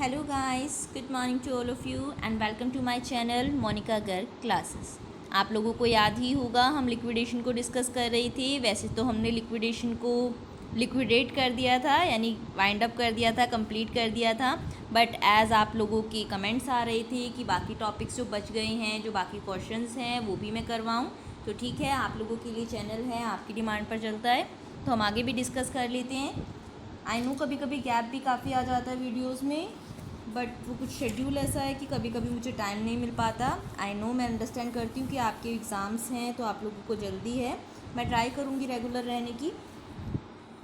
Hello guys, good morning to all of you and welcome to my channel Monika Garg classes. आप लोगों को याद ही होगा हम लिक्विडेशन को डिस्कस कर रही थी। वैसे तो हमने लिक्विडेशन को लिक्विडेट कर दिया था, यानी वाइंड अप कर दिया था, कंप्लीट कर दिया था। बट एज़ आप लोगों के कमेंट्स आ रहे थे कि बाकी टॉपिक्स जो बच गए हैं, जो बाकी क्वेश्चंस हैं वो भी मैं करवाऊँ, तो ठीक है, आप लोगों के लिए चैनल है, आपकी डिमांड पर चलता है तो हम आगे भी डिस्कस कर लेते हैं। आई नो कभी कभी गैप भी काफ़ी आ जाता है वीडियोस में, बट वो कुछ शेड्यूल ऐसा है कि कभी कभी मुझे टाइम नहीं मिल पाता। आई नो, मैं अंडरस्टैंड करती हूँ कि आपके एग्ज़ाम्स हैं तो आप लोगों को जल्दी है। मैं ट्राई करूँगी रेगुलर रहने की।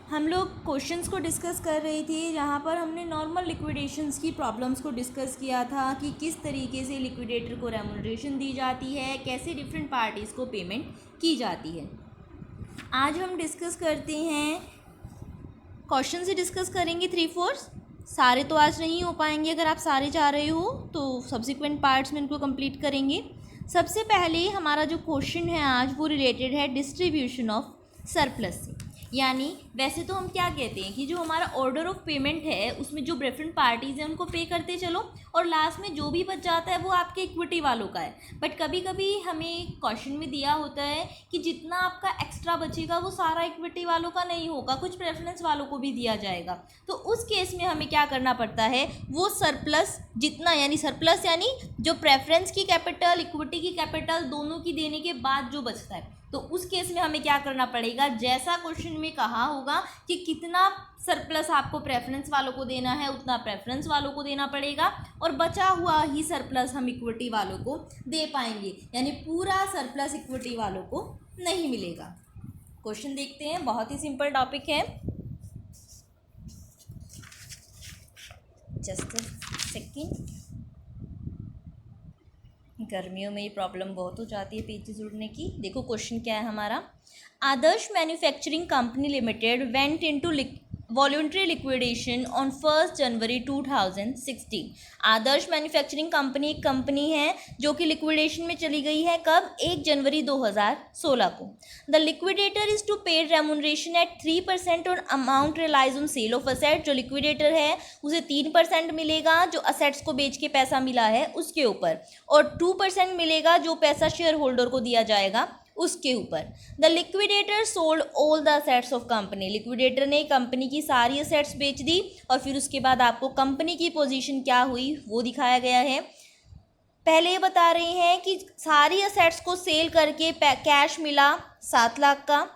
हम लोग क्वेश्चंस को डिस्कस कर रही थी जहाँ पर हमने नॉर्मल लिक्विडेशंस की प्रॉब्लम्स को डिस्कस किया था कि किस तरीके से लिक्विडेटर को रेम्युनरेशन दी जाती है, कैसे डिफरेंट पार्टीज़ को पेमेंट की जाती है। आज हम डिस्कस करते हैं, क्वेश्चन से डिस्कस करेंगे 3-4। सारे तो आज नहीं हो पाएंगे, अगर आप सारे चाह रहे हो तो सब्सिक्वेंट पार्ट्स में इनको कंप्लीट करेंगे। सबसे पहले हमारा जो क्वेश्चन है आज वो रिलेटेड है डिस्ट्रीब्यूशन ऑफ सरप्लस से। यानी वैसे तो हम क्या कहते हैं कि जो हमारा ऑर्डर ऑफ पेमेंट है उसमें जो डिफरेंट पार्टीज़ हैं उनको पे करते चलो और लास्ट में जो भी बच जाता है वो आपके इक्विटी वालों का है। बट कभी कभी हमें क्वेश्चन में दिया होता है कि जितना आपका एक्स्ट्रा बचेगा वो सारा इक्विटी वालों का नहीं होगा, कुछ प्रेफरेंस वालों को भी दिया जाएगा। तो उस केस में हमें क्या करना पड़ता है, वो सरप्लस जितना, यानी सरप्लस यानी जो प्रेफरेंस की कैपिटल, इक्विटी की कैपिटल दोनों की देने के बाद जो बचता है, तो उस केस में हमें क्या करना पड़ेगा, जैसा क्वेश्चन में कहा होगा कि कितना सरप्लस आपको प्रेफरेंस वालों को देना है उतना प्रेफरेंस वालों को देना पड़ेगा और बचा हुआ ही सरप्लस हम इक्विटी वालों को दे पाएंगे, यानी पूरा सरप्लस इक्विटी वालों को नहीं मिलेगा। क्वेश्चन देखते हैं, बहुत ही सिंपल टॉपिक है। जस्ट अ सेकेंड, गर्मियों में ये प्रॉब्लम बहुत हो जाती है पेजेस उड़ने की। देखो क्वेश्चन क्या है हमारा, Adarsh manufacturing company limited went into voluntary liquidation on 1 January 2016। Adarsh manufacturing company एक कंपनी है जो कि लिक्विडेशन में चली गई है। कब? 1 जनवरी 2016 को। The liquidator is to paid remuneration at 3% on amount realize on sale of asset. जो लिक्विडेटर है उसे 3% मिलेगा जो असेट्स को बेच के पैसा मिला है उसके ऊपर, और 2% मिलेगा जो पैसा शेयर होल्डर को दिया जाएगा उसके ऊपर। The liquidator sold all the assets of company. Liquidator ने कंपनी की सारी असेट्स बेच दी और फिर उसके बाद आपको कंपनी की पोजीशन क्या हुई वो दिखाया गया है। पहले ये बता रहे हैं कि सारी असेट्स को सेल करके कैश मिला 7 लाख का।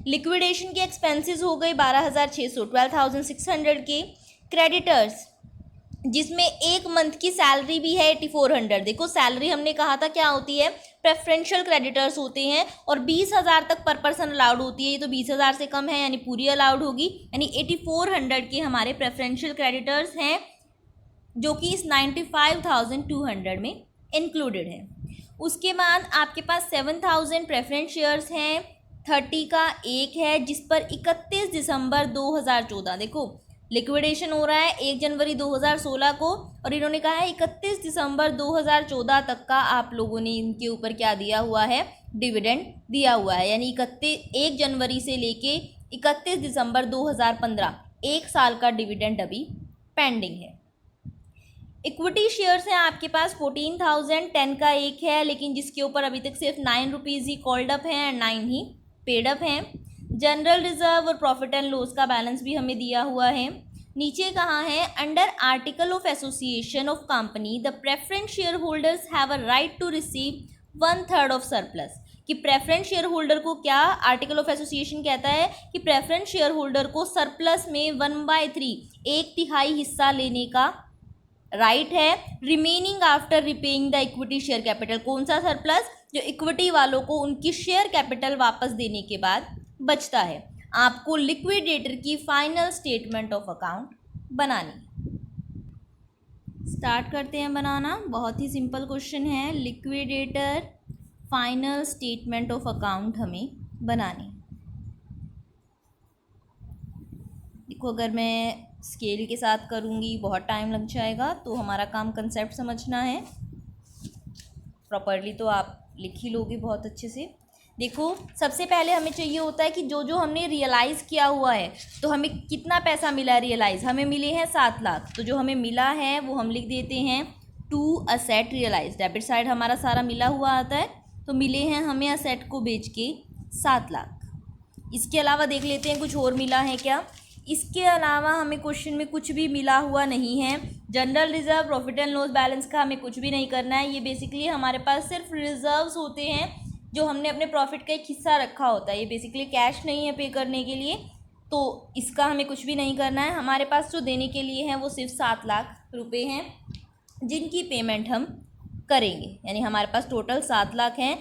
लिक्विडेशन के एक्सपेंसेस हो गए 12,600 के। क्रेडिटर्स जिसमें एक मंथ की सैलरी भी है 8400। देखो सैलरी हमने कहा था क्या होती है, प्रेफरेंशियल क्रेडिटर्स होते हैं और 20,000 तक पर पर्सन अलाउड होती है। ये तो 20,000 से कम है यानी पूरी अलाउड होगी, यानी 8400 के हमारे प्रेफरेंशियल क्रेडिटर्स हैं जो कि इस 95,200 में इंक्लूडेड है। उसके बाद आपके पास 7,000 प्रेफरेंस शेयर्स हैं, 30 का एक है जिस पर 31 दिसंबर 2014, देखो लिक्विडेशन हो रहा है 1 जनवरी 2016 को और इन्होंने कहा है 31 दिसंबर 2014 तक का आप लोगों ने इनके ऊपर क्या दिया हुआ है, डिविडेंड दिया हुआ है। यानी 1 जनवरी से लेके 31 दिसंबर 2015 एक साल का डिविडेंड अभी पेंडिंग है। इक्विटी शेयर्स हैं आपके पास 14,000, 10 का एक है लेकिन जिसके ऊपर अभी तक सिर्फ 9 रुपीज़ ही कॉल्ड अप हैं एंड 9 ही पेड अप हैं। जनरल रिजर्व और प्रॉफिट एंड लॉस का बैलेंस भी हमें दिया हुआ है। नीचे कहाँ है, under article of association of company the preference share holders have a right to receive 1/3 of surplus. कि प्रेफरेंस शेयर होल्डर को क्या आर्टिकल ऑफ एसोसिएशन कहता है कि प्रेफरेंस शेयर होल्डर को सरप्लस में 1/3 1/3 हिस्सा लेने का राइट है। Remaining after repaying the equity share capital. कौन सा सरप्लस? जो इक्विटी वालों को उनकी शेयर कैपिटल वापस देने के बाद बचता है। आपको लिक्विडेटर की फाइनल स्टेटमेंट ऑफ अकाउंट बनानी। स्टार्ट करते हैं बनाना। बहुत ही सिंपल क्वेश्चन है, liquidator final statement of account हमें बनानी। देखो अगर मैं स्केल के साथ करूँगी बहुत टाइम लग जाएगा, तो हमारा काम कंसेप्ट समझना है। प्रॉपर्ली तो आप लिख ही लोगे बहुत अच्छे से। देखो सबसे पहले हमें चाहिए होता है कि जो जो हमने रियलाइज़ किया हुआ है, तो हमें कितना पैसा मिला है रियलाइज़, हमें मिले हैं 7 लाख, तो जो हमें मिला है वो हम लिख देते हैं to asset realize. Debit side हमारा सारा मिला हुआ आता है, तो मिले हैं हमें असेट को बेच के 7 लाख। इसके अलावा देख लेते हैं कुछ और मिला है क्या। इसके अलावा हमें क्वेश्चन में कुछ भी मिला हुआ नहीं है। General reserve, profit and loss balance का हमें कुछ भी नहीं करना है। ये बेसिकली हमारे पास सिर्फ रिजर्व्स होते हैं जो हमने अपने प्रॉफिट का एक हिस्सा रखा होता है। ये बेसिकली कैश नहीं है पे करने के लिए, तो इसका हमें कुछ भी नहीं करना है। हमारे पास जो देने के लिए हैं वो सिर्फ 7 लाख रुपए हैं, जिनकी पेमेंट हम करेंगे। यानी हमारे पास टोटल 7 लाख हैं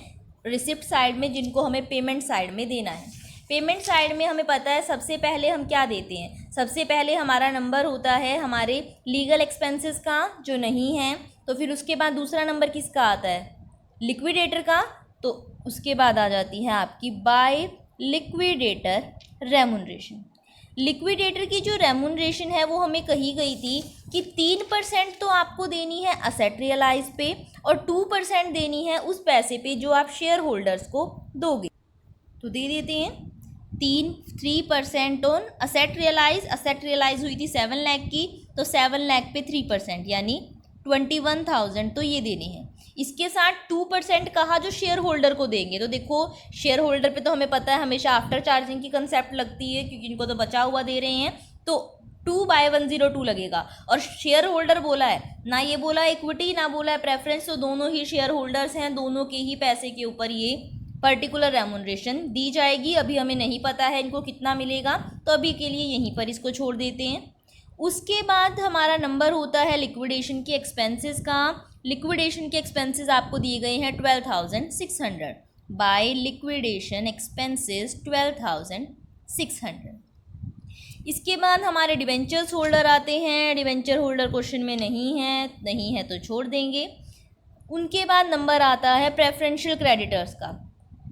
रिसिप्ट साइड में, जिनको हमें पेमेंट साइड में देना है। पेमेंट साइड में हमें पता है सबसे पहले हम क्या देते हैं। सबसे पहले हमारा नंबर होता है हमारे लीगल एक्सपेंसेस का, जो नहीं है। तो फिर उसके बाद दूसरा नंबर किसका आता है, लिक्विडेटर का। तो उसके बाद आ जाती है आपकी बाय लिक्विडेटर रेमुनरेशन। लिक्विडेटर की जो रेमुनरेशन है वो हमें कही गई थी कि 3% तो आपको देनी है असेट रियलाइज पे, और 2% देनी है उस पैसे पे जो आप शेयर होल्डर्स को दोगे। तो दे देते हैं 3% on asset realise. Asset realise हुई थी 7 लाख की, तो 7 लाख पे 3% यानी 21,000 तो ये देने हैं। इसके साथ 2% कहा जो शेयर होल्डर को देंगे। तो देखो शेयर होल्डर पे तो हमें पता है हमेशा आफ्टर चार्जिंग की कंसेप्ट लगती है, क्योंकि इनको तो बचा हुआ दे रहे हैं, तो 2/102 लगेगा। और शेयर होल्डर बोला है ना, ये बोला इक्विटी ना बोला है प्रेफरेंस, तो दोनों ही शेयर होल्डर्स हैं, दोनों के ही पैसे के ऊपर ये पर्टिकुलर रेमुनरेशन दी जाएगी। अभी हमें नहीं पता है इनको कितना मिलेगा, तो अभी के लिए यहीं पर इसको छोड़ देते हैं। उसके बाद हमारा नंबर होता है लिक्विडेशन के एक्सपेंसेस का। लिक्विडेशन के एक्सपेंसेस आपको दिए गए हैं 12,600। By liquidation expenses 12,600। इसके बाद हमारे डिवेंचर्स होल्डर आते हैं। डिवेंचर होल्डर क्वेश्चन में नहीं है तो छोड़ देंगे। उनके बाद नंबर आता है प्रेफरेंशियल क्रेडिटर्स का।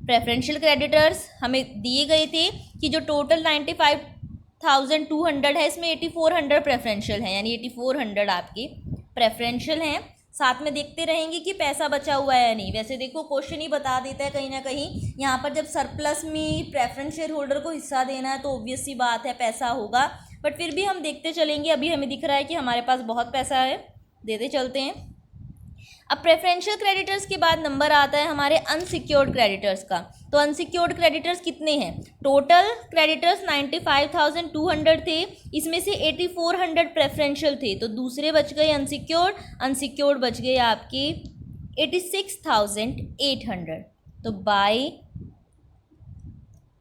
प्रेफरेंशियल क्रेडिटर्स हमें दिए गए थे कि जो टोटल 95,200 है, इसमें 8,400 प्रेफरेंशियल है, यानी 8,400 आपके प्रेफरेंशियल हैं। साथ में देखते रहेंगे कि पैसा बचा हुआ है या नहीं। वैसे देखो क्वेश्चन ही बता देता है कहीं ना कहीं, यहाँ पर जब सरप्लस में प्रेफरेंस शेयर होल्डर को हिस्सा देना है तो ऑब्वियस सी बात है पैसा होगा, बट फिर भी हम देखते चलेंगे। अभी हमें दिख रहा है कि हमारे पास बहुत पैसा है, देते चलते हैं। अब प्रेफरेंशियल क्रेडिटर्स के बाद नंबर आता है हमारे अनसिक्योर्ड क्रेडिटर्स का। तो अनसिक्योर्ड क्रेडिटर्स कितने हैं, टोटल क्रेडिटर्स 95,200 थे, इसमें से 8,400 प्रेफरेंशियल थे, तो दूसरे बच गए अनसिक्योर्ड। अनसिक्योर्ड बच गए आपके 86,800। तो बाय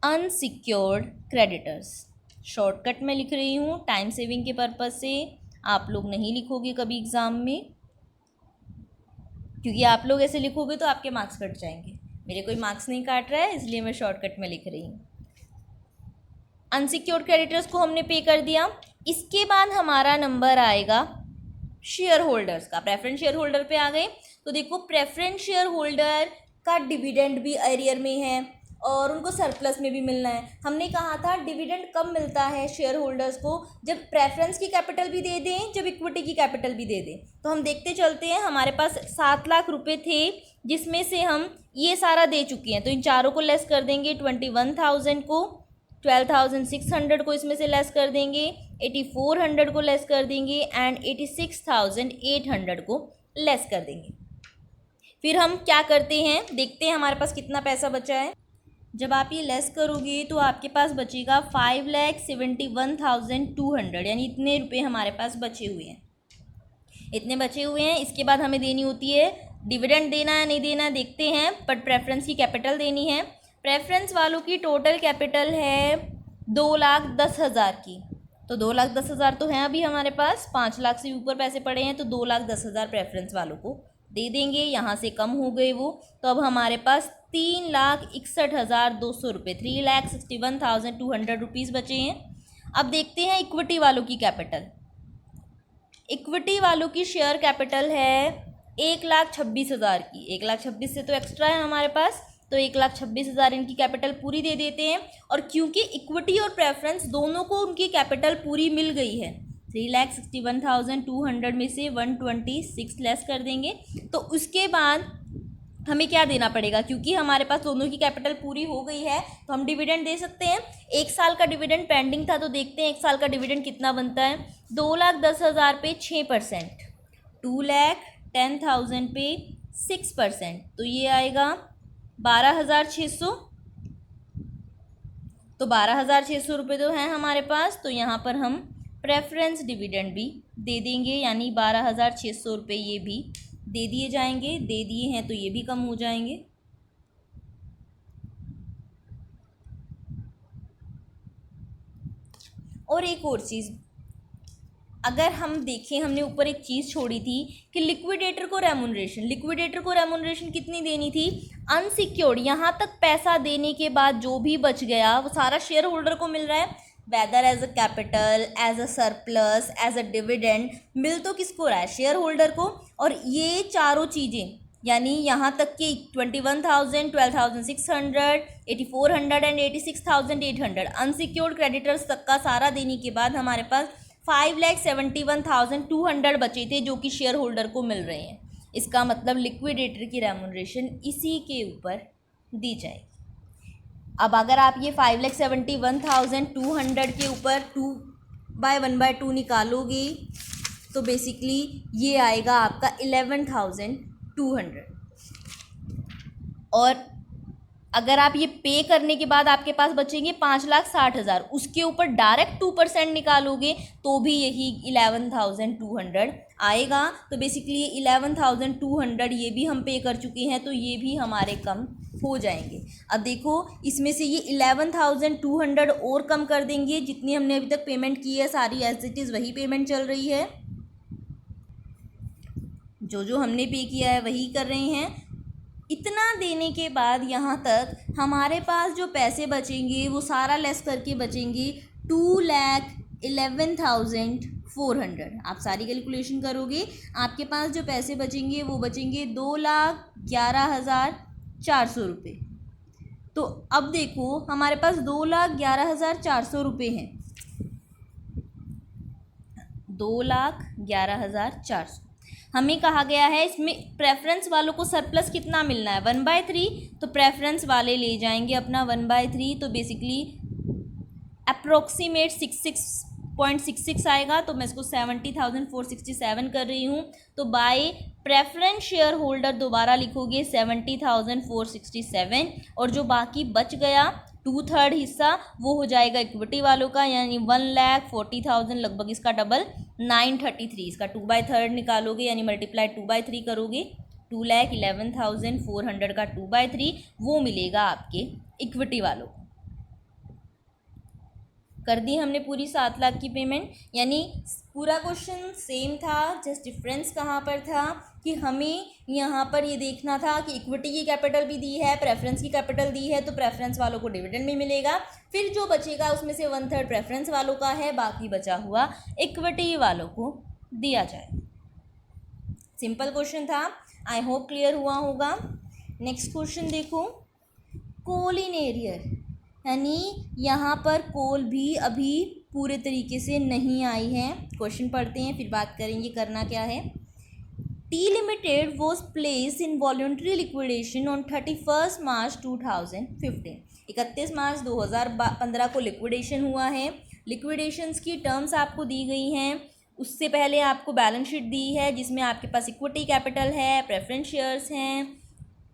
अनसिक्योर्ड क्रेडिटर्स, शॉर्टकट में लिख रही हूँ टाइम सेविंग के पर्पज़ से, आप लोग नहीं लिखोगे कभी एग्ज़ाम में, क्योंकि आप लोग ऐसे लिखोगे तो आपके मार्क्स कट जाएंगे। मेरे कोई मार्क्स नहीं काट रहा है, इसलिए मैं शॉर्टकट में लिख रही हूँ। अनसिक्योर्ड क्रेडिटर्स को हमने पे कर दिया। इसके बाद हमारा नंबर आएगा शेयर होल्डर्स का। प्रेफरेंस शेयर होल्डर पे आ गए, तो देखो प्रेफरेंस शेयर होल्डर का डिविडेंड भी एरियर में है और उनको सरप्लस में भी मिलना है। हमने कहा था डिविडेंड कब मिलता है शेयर होल्डर्स को, जब प्रेफरेंस की कैपिटल भी दे दें, जब इक्विटी की कैपिटल भी दे दें। तो हम देखते चलते हैं, हमारे पास 7 लाख रुपए थे, जिसमें से हम ये सारा दे चुके हैं, तो इन चारों को लेस कर देंगे। 21,000 को, 12,600 को इसमें से लेस कर देंगे, 8,400 को लेस कर देंगे एंड 86,800 को लेस कर देंगे। फिर हम क्या करते हैं, देखते हैं हमारे पास कितना पैसा बचा है। जब आप ये लेस करोगे तो आपके पास बचेगा 5,71,200, यानी इतने रुपए हमारे पास बचे हुए हैं, इतने बचे हुए हैं। इसके बाद हमें देनी होती है, डिविडेंड देना है नहीं देना देखते हैं, बट प्रेफरेंस की कैपिटल देनी है। प्रेफरेंस वालों की टोटल कैपिटल है 2,10,000 की, तो 2,10,000 तो हैं अभी हमारे पास, 5 लाख से ऊपर पैसे पड़े हैं, तो 2,10,000 प्रेफरेंस वालों को दे देंगे। यहाँ से कम हो गए वो, तो अब हमारे पास 3,61,200 रुपये, 3,61,200 रुपीज़ बचे हैं। अब देखते हैं इक्विटी वालों की कैपिटल। इक्विटी वालों की शेयर कैपिटल है 1,26,000 की। 1,26,000 से तो एक्स्ट्रा है हमारे पास, तो 1,26,000 इनकी कैपिटल पूरी दे देते हैं। और क्योंकि इक्विटी और प्रेफरेंस दोनों को उनकी कैपिटल पूरी मिल गई है, 3,61,200 में से 126 लेस कर देंगे, तो उसके बाद हमें क्या देना पड़ेगा, क्योंकि हमारे पास दोनों की कैपिटल पूरी हो गई है तो हम डिविडेंड दे सकते हैं। 1 साल का डिविडेंड पेंडिंग था, तो देखते हैं 1 साल का डिविडेंड कितना बनता है। 2,10,000 पे 6%, 2,10,000 पे 6%, तो ये आएगा 12,600। तो 12,600 रुपये तो हैं हमारे पास, तो यहाँ पर हम प्रेफरेंस डिविडेंड भी दे देंगे, यानी 12,600 रुपये ये भी दे दिए जाएंगे। दे दिए हैं तो ये भी कम हो जाएंगे। और एक और चीज़, अगर हम देखें, हमने ऊपर एक चीज़ छोड़ी थी कि लिक्विडेटर को रेमुनरेशन कितनी देनी थी, अनसिक्योर्ड, यहाँ तक पैसा देने के बाद जो भी बच गया वो सारा शेयर होल्डर को मिल रहा है, whether as a capital, as a surplus, as a dividend, मिल तो किसको रहा है, शेयर होल्डर को। और ये चारों चीज़ें, यानी यहाँ तक कि 21,000, 12,600, 8,400 एंड 86,800 अनसिक्योर्ड क्रेडिटर्स तक का सारा देने के बाद हमारे पास 5,71,200 बचे थे जो कि शेयर होल्डर को मिल रहे हैं। इसका मतलब लिक्विडेटर की रेमुनरेशन इसी के ऊपर दी जाएगी। अब अगर आप ये 5,71,200 के ऊपर 2/1/2 निकालोगे तो बेसिकली ये आएगा आपका 11,200। और अगर आप ये पे करने के बाद आपके पास बचेंगे 5,60,000, उसके ऊपर डायरेक्ट 2% निकालोगे तो भी यही 11,200 आएगा। तो बेसिकली ये 11,200 ये भी हम पे कर चुके हैं, तो ये भी हमारे कम हो जाएंगे। अब देखो, इसमें से ये 11,200 और कम कर देंगे, जितनी हमने अभी तक पेमेंट की है सारी एज इट इज़ वही पेमेंट चल रही है, जो हमने पे किया है वही कर रहे हैं। इतना देने के बाद यहाँ तक हमारे पास जो पैसे बचेंगे वो सारा लेस करके बचेंगे 2,11,400। आप सारी कैलकुलेशन करोगे, आपके पास जो पैसे बचेंगे वो बचेंगे 2,11,400 रुपये। तो अब देखो, हमारे पास 2,11,400 रुपये हैं, 2,11,400। हमें कहा गया है इसमें प्रेफरेंस वालों को सरप्लस कितना मिलना है, 1/3, तो प्रेफरेंस वाले ले जाएंगे अपना 1/3, तो बेसिकली अप्रोक्सीमेट 66.66 आएगा। तो मैं इसको 70,467 कर रही हूँ। तो बाय प्रेफरेंस शेयर होल्डर दोबारा लिखोगे 70,467, और जो बाकी बच गया 2/3 हिस्सा वो हो जाएगा इक्विटी वालों का, यानी 1,40,000, लगभग इसका डबल 933। इसका 2/3 निकालोगे, यानी मल्टीप्लाई 2/3 करोगे, 2,11,400 का 2/3 वो मिलेगा आपके इक्विटी वालों को। कर दी हमने पूरी 7 लाख की पेमेंट। यानी पूरा क्वेश्चन सेम था, जस्ट डिफरेंस कहाँ पर था कि हमें यहाँ पर ये देखना था कि इक्विटी की कैपिटल भी दी है, प्रेफरेंस की कैपिटल दी है, तो प्रेफरेंस वालों को डिविडेंड भी मिलेगा, फिर जो बचेगा उसमें से 1/3 प्रेफरेंस वालों का है, बाकी बचा हुआ इक्विटी वालों को दिया जाए। सिंपल क्वेश्चन था, आई होप क्लियर हुआ होगा। नेक्स्ट क्वेश्चन देखो, कोल इन एरियर, यानी यहाँ पर कोल भी अभी पूरे तरीके से नहीं आई है। क्वेश्चन पढ़ते हैं फिर बात करेंगे करना क्या है। T limited was place in voluntary liquidation on 31 March 2015। 31 March 2015 को लिक्विडेशन हुआ है। लिक्विडेशंस की टर्म्स आपको दी गई हैं। उससे पहले आपको बैलेंस शीट दी है जिसमें आपके पास इक्विटी कैपिटल है, प्रेफरेंस शेयर्स हैं,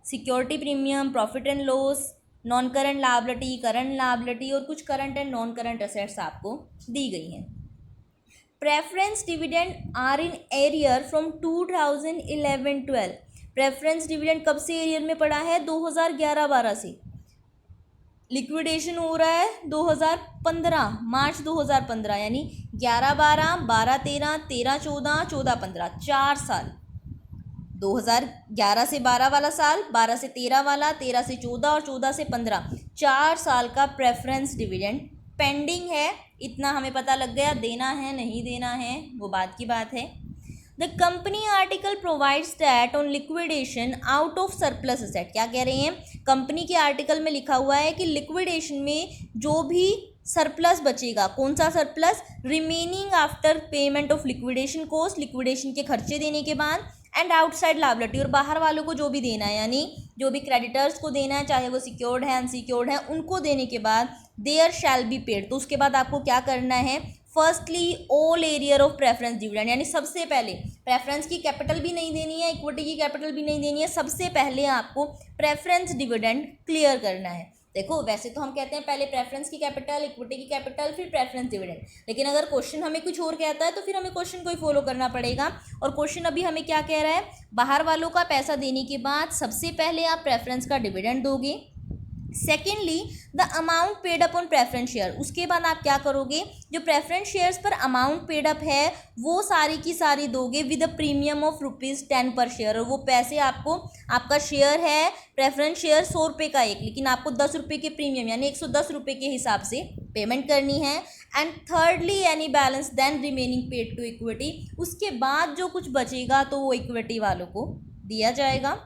security premium, profit and loss, non current liability, current liability और कुछ current and non current assets आपको दी गई हैं। Preference dividend are in arrear from 2011-12। Preference dividend कब से एरियर में पड़ा है? 2011-12 से। लिक्विडेशन हो रहा है 2015, मार्च 2015, यानी 11-12, 12-13, 13-14, 14-15, 4 साल। 2011 से 12 वाला साल, 12 से 13 वाला, 13 से 14 और 14 से 15, 4 साल का प्रेफरेंस डिविडेंड पेंडिंग है। इतना हमें पता लग गया, देना है नहीं देना है वो बात की बात है। The company article provides that on liquidation out of surplus asset. क्या कह रहे हैं? कंपनी के आर्टिकल में लिखा हुआ है कि लिक्विडेशन में जो भी सरप्लस बचेगा, कौन सा surplus? Remaining after payment of liquidation cost, liquidation के खर्चे देने के बाद, एंड आउटसाइड लायबिलिटी, और बाहर वालों को जो भी देना है, यानी जो भी क्रेडिटर्स को देना है, चाहे वो सिक्योर्ड है अनसिक्योर्ड है, उनको देने के बाद देयर शैल बी पेड। तो उसके बाद आपको क्या करना है, firstly all arrear of preference dividend, यानी सबसे पहले प्रेफरेंस की कैपिटल भी नहीं देनी है, इक्विटी की कैपिटल भी नहीं देनी है, सबसे पहले आपको प्रेफरेंस डिविडेंड क्लियर करना है। देखो वैसे तो हम कहते हैं पहले प्रेफरेंस की कैपिटल, इक्विटी की कैपिटल, फिर प्रेफरेंस डिविडेंड, लेकिन अगर क्वेश्चन हमें कुछ और कहता है तो फिर हमें क्वेश्चन को ही फॉलो करना पड़ेगा। और क्वेश्चन अभी हमें क्या कह रहा है, बाहर वालों का पैसा देने के बाद सबसे पहले आप प्रेफरेंस का डिविडेंड दोगे। Secondly the amount paid up on preference share, उसके बाद आप क्या करोगे, जो प्रेफरेंस शेयर्स पर अमाउंट पेड अप है वो सारी की सारी दोगे विद अ प्रीमियम ऑफ ₹10 पर शेयर। और वो पैसे आपको, आपका शेयर है प्रेफरेंस शेयर 100 रुपये का एक, लेकिन आपको 10 रुपये के प्रीमियम यानी 110 रुपये के हिसाब से पेमेंट करनी है। And thirdly any balance then remaining paid to equity, उसके बाद जो कुछ बचेगा तो वो इक्विटी वालों को दिया जाएगा।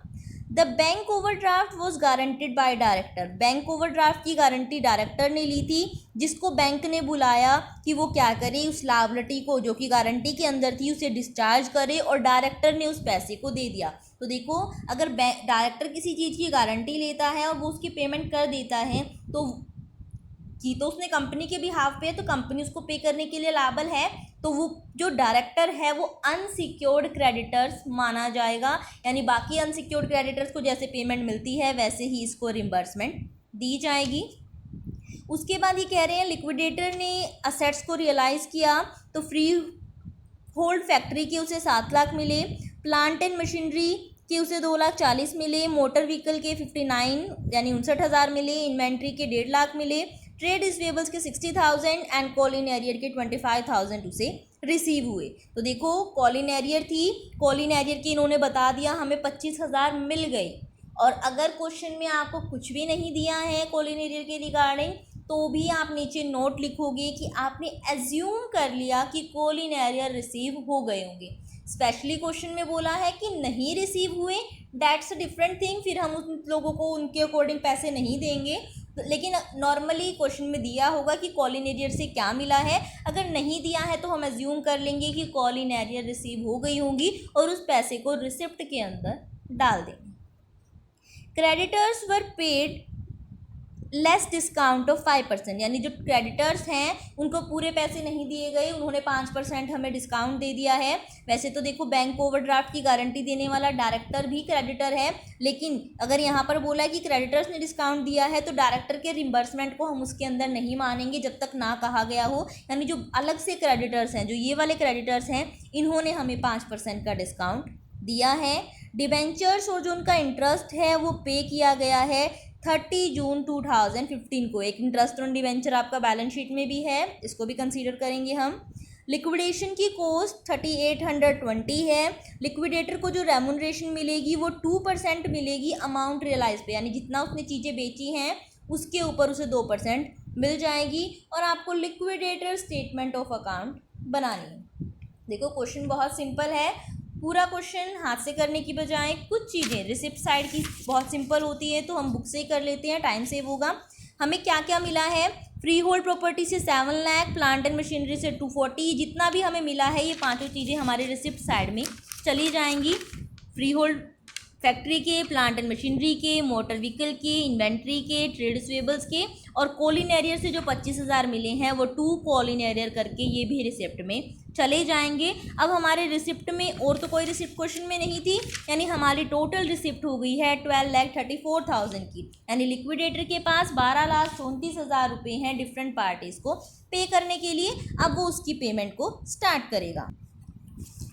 The bank overdraft was guaranteed by director, bank overdraft की गारंटी डायरेक्टर ने ली थी, जिसको बैंक ने बुलाया कि वो क्या करे, उस लायबिलिटी को जो कि गारंटी के अंदर थी उसे डिस्चार्ज करे, और डायरेक्टर ने उस पैसे को दे दिया। तो देखो अगर डायरेक्टर किसी चीज़ की गारंटी लेता है और वो उसकी पेमेंट कर देता है तो उसने कंपनी के भी हाफ पे है, तो कंपनी उसको पे करने के लिए लायबल है, तो वो जो डायरेक्टर है वो अनसिक्योर्ड क्रेडिटर्स माना जाएगा, यानी बाकी अनसिक्योर्ड क्रेडिटर्स को जैसे पेमेंट मिलती है वैसे ही इसको रिम्बर्समेंट दी जाएगी। उसके बाद ये कह रहे हैं लिक्विडेटर ने असेट्स को रियलाइज़ किया तो फ्री होल्ड फैक्ट्री के उसे 7 लाख मिले, प्लांट एंड मशीनरी के उसे 2,40,000 मिले, मोटर व्हीकल के 59 यानी 59,000 मिले, इन्वेंट्री के 1.5 लाख मिले, ट्रेड रिसीवेबल्स के 60,000 एंड कॉल इन एरियर के 25,000 उसे रिसीव हुए। तो देखो कॉल इन एरियर थी, कॉल इन एरियर की इन्होंने बता दिया हमें 25,000 मिल गई, और अगर क्वेश्चन में आपको कुछ भी नहीं दिया है कॉल इन एरियर के रिगार्डिंग तो भी आप नीचे नोट लिखोगे कि आपने एज्यूम कर लिया कि कॉल इन एरियर रिसीव हो गए होंगे। स्पेशली क्वेश्चन में बोला है कि नहीं रिसीव हुए, दैट्स अ डिफरेंट थिंग, फिर हम उन लोगों को उनके अकॉर्डिंग पैसे नहीं देंगे, लेकिन नॉर्मली क्वेश्चन में दिया होगा कि कॉल इन एरियर से क्या मिला है। अगर नहीं दिया है तो हम एज्यूम कर लेंगे कि कॉल इन एरियर रिसीव हो गई होंगी और उस पैसे को रिसिप्ट के अंदर डाल देंगे। Creditors were paid less discount of 5%, यानी जो क्रेडिटर्स हैं उनको पूरे पैसे नहीं दिए गए, उन्होंने 5% हमें डिस्काउंट दे दिया है। वैसे तो देखो बैंक ओवरड्राफ्ट की गारंटी देने वाला डायरेक्टर भी क्रेडिटर है, लेकिन अगर यहाँ पर बोला है कि क्रेडिटर्स ने डिस्काउंट दिया है तो डायरेक्टर के रिम्बर्समेंट को हम उसके अंदर नहीं मानेंगे जब तक ना कहा गया हो, यानी जो अलग से क्रेडिटर्स हैं, जो ये वाले क्रेडिटर्स हैं, इन्होंने हमें 5% का डिस्काउंट दिया है। डिबेंचर्स और जो उनका इंटरेस्ट है वो पे किया गया है 30 जून 2015 को। एक इंटरेस्ट ऑन डिवेंचर आपका बैलेंस शीट में भी है, इसको भी कंसीडर करेंगे हम। लिक्विडेशन की कॉस्ट 3820 है। लिक्विडेटर को जो रेमुनरेशन मिलेगी वो 2% मिलेगी अमाउंट रियलाइज पे, यानी जितना उसने चीज़ें बेची हैं उसके ऊपर उसे 2% मिल जाएगी, और आपको लिक्विडेटर स्टेटमेंट ऑफ अकाउंट बनानी है। देखो क्वेश्चन बहुत सिंपल है, पूरा क्वेश्चन हाथ से करने की बजाय कुछ चीज़ें रिसिप्ट साइड की बहुत सिंपल होती है तो हम बुक से ही कर लेते हैं, टाइम सेव होगा। हमें क्या क्या मिला है, फ्री होल्ड प्रॉपर्टी से 7 लाख, प्लांट एंड मशीनरी से 240, जितना भी हमें मिला है ये पांचों चीज़ें हमारे रिसिप्ट साइड में चली जाएंगी। फ्री होल्ड फैक्ट्री के, प्लांट एंड मशीनरी के, मोटर व्हीकल के, इन्वेंट्री के, ट्रेड रिसीवेबल्स के, और कॉल इन एरियर से जो 25,000 मिले हैं वो 2 कॉल इन एरियर करके ये भी रिसिप्ट में चले जाएंगे। अब हमारे रिसिप्ट में और तो कोई रिसिप्ट क्वेश्चन में नहीं थी, यानी हमारी टोटल रिसिप्ट हो गई है 12,34,000 की, यानी लिक्विडेटर के पास 12,34,000 रुपये हैं डिफरेंट पार्टीज़ को पे करने के लिए। अब वो उसकी पेमेंट को स्टार्ट करेगा।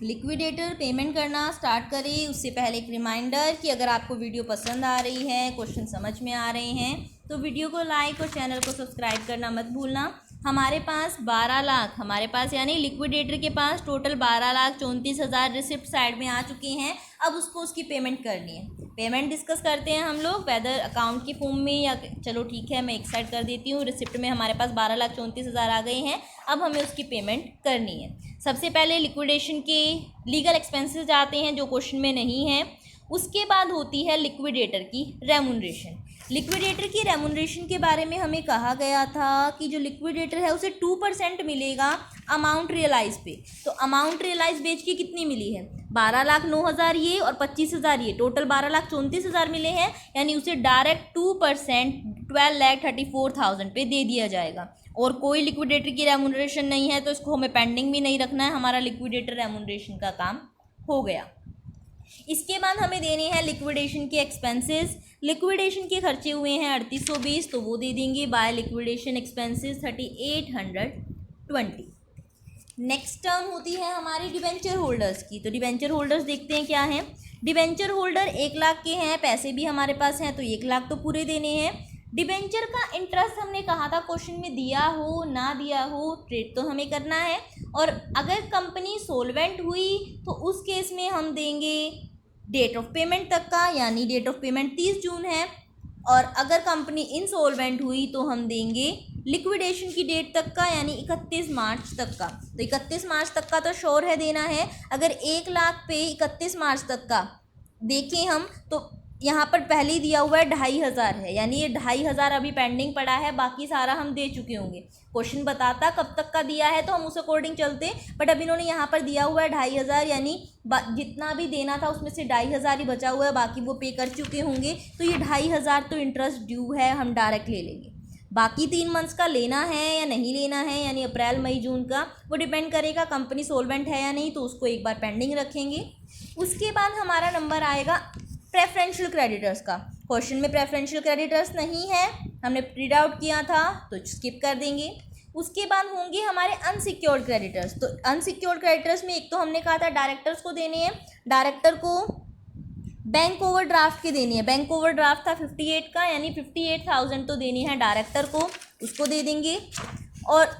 लिक्विडेटर पेमेंट करना स्टार्ट करे उससे पहले एक रिमाइंडर कि अगर आपको वीडियो पसंद आ रही है, क्वेश्चन समझ में आ रहे हैं, तो वीडियो को लाइक और चैनल को सब्सक्राइब करना मत भूलना। हमारे पास 12 लाख, हमारे पास यानी लिक्विडेटर के पास टोटल 12,34,000 रिसिप्ट साइड में आ चुके हैं। अब उसको उसकी पेमेंट करनी है। पेमेंट डिस्कस करते हैं हम लोग, वेदर अकाउंट की फॉर्म में या चलो ठीक है मैं एक साइड कर देती हूँ। रिसिप्ट में हमारे पास 12,34,000 आ गए हैं, अब हमें उसकी पेमेंट करनी है। सबसे पहले लिक्विडेशन के लीगल एक्सपेंसेस जाते हैं जो क्वेश्चन में नहीं है, उसके बाद होती है लिक्विडेटर की रेमुनरेशन। लिक्विडेटर की रेमुनरेशन के बारे में हमें कहा गया था कि जो लिक्विडेटर है उसे 2% मिलेगा अमाउंट रियलाइज पे। तो अमाउंट रियलाइज बेच की कितनी मिली है 12,09,000 ये और 25,000 ये, टोटल 12,34,000 मिले हैं, यानी उसे डायरेक्ट 2% 12,34,000 पे दे दिया जाएगा। और कोई लिक्विडेटर की रेम्यूनरेशन नहीं है तो इसको हमें पेंडिंग भी नहीं रखना है, हमारा लिक्विडेटर रेम्यूनरेशन का काम हो गया। इसके बाद हमें देने हैं लिक्विडेशन के एक्सपेंसेस। लिक्विडेशन के खर्चे हुए हैं 3820, तो वो दे देंगे by liquidation expenses 3820। Next term होती है हमारी डिबेंचर होल्डर्स की। तो डिबेंचर होल्डर्स देखते हैं क्या हैं। डिबेंचर होल्डर 1 लाख के हैं, पैसे भी हमारे पास हैं तो 1 लाख तो पूरे देने हैं। डिबेंचर का इंटरेस्ट हमने कहा था क्वेश्चन में, दिया हो ना दिया हो ट्रेड तो हमें करना है। और अगर कंपनी सोलवेंट हुई तो उस केस में हम देंगे डेट ऑफ पेमेंट तक का, यानी डेट ऑफ पेमेंट 30 जून है। और अगर कंपनी इंसॉल्वेंट हुई तो हम देंगे लिक्विडेशन की डेट तक का, यानी 31 मार्च तक का। तो 31 मार्च तक का तो श्योर है देना है। अगर 1 लाख पे 31 मार्च तक का देखें हम तो यहाँ पर पहले ही दिया हुआ है 2,500 है, यानी ये 2,500 अभी पेंडिंग पड़ा है, बाकी सारा हम दे चुके होंगे। क्वेश्चन बताता कब तक का दिया है तो हम उस अकॉर्डिंग चलते, बट अभी इन्होंने यहाँ पर दिया हुआ है 2,500, यानी जितना भी देना था उसमें से 2,500 ही बचा हुआ है, बाकी वो पे कर चुके होंगे। तो ये 2,500 तो इंटरेस्ट ड्यू है, हम डायरेक्ट ले लेंगे। बाकी 3 मंथ्स का लेना है या नहीं लेना है, यानी अप्रैल मई जून का, वो डिपेंड करेगा कंपनी सोलवेंट है या नहीं, तो उसको एक बार पेंडिंग रखेंगे। उसके बाद हमारा नंबर आएगा प्रेफरेंशियल क्रेडिटर्स का। क्वेश्चन में प्रेफरेंशियल क्रेडिटर्स नहीं है, हमने प्रिंट आउट किया था तो स्किप कर देंगे। उसके बाद होंगे हमारे अनसिक्योर्ड क्रेडिटर्स। तो अनसिक्योर्ड क्रेडिटर्स में एक तो हमने कहा था डायरेक्टर्स को देने हैं, डायरेक्टर को बैंक ओवरड्राफ्ट के देनी है। बैंक ओवरड्राफ्ट था 58 का, यानी 58,000 तो देनी है डायरेक्टर को, उसको दे देंगे। और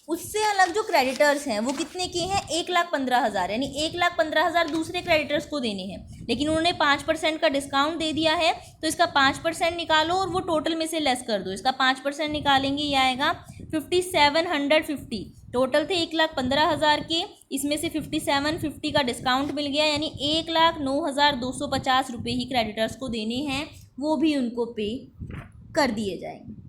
उससे अलग जो क्रेडिटर्स हैं वो कितने के हैं, 1,15,000, यानी 1,15,000 दूसरे क्रेडिटर्स को देने हैं। लेकिन उन्होंने 5% का डिस्काउंट दे दिया है, तो इसका 5% निकालो और वो टोटल में से लेस कर दो। इसका 5% निकालेंगे, ये आएगा 5750। टोटल थे 1,15,000 के, इसमें से 5750 का डिस्काउंट मिल गया, यानी 1,09,250 रुपये ही क्रेडिटर्स को देने हैं, वो भी उनको पे कर दिए जाएंगे।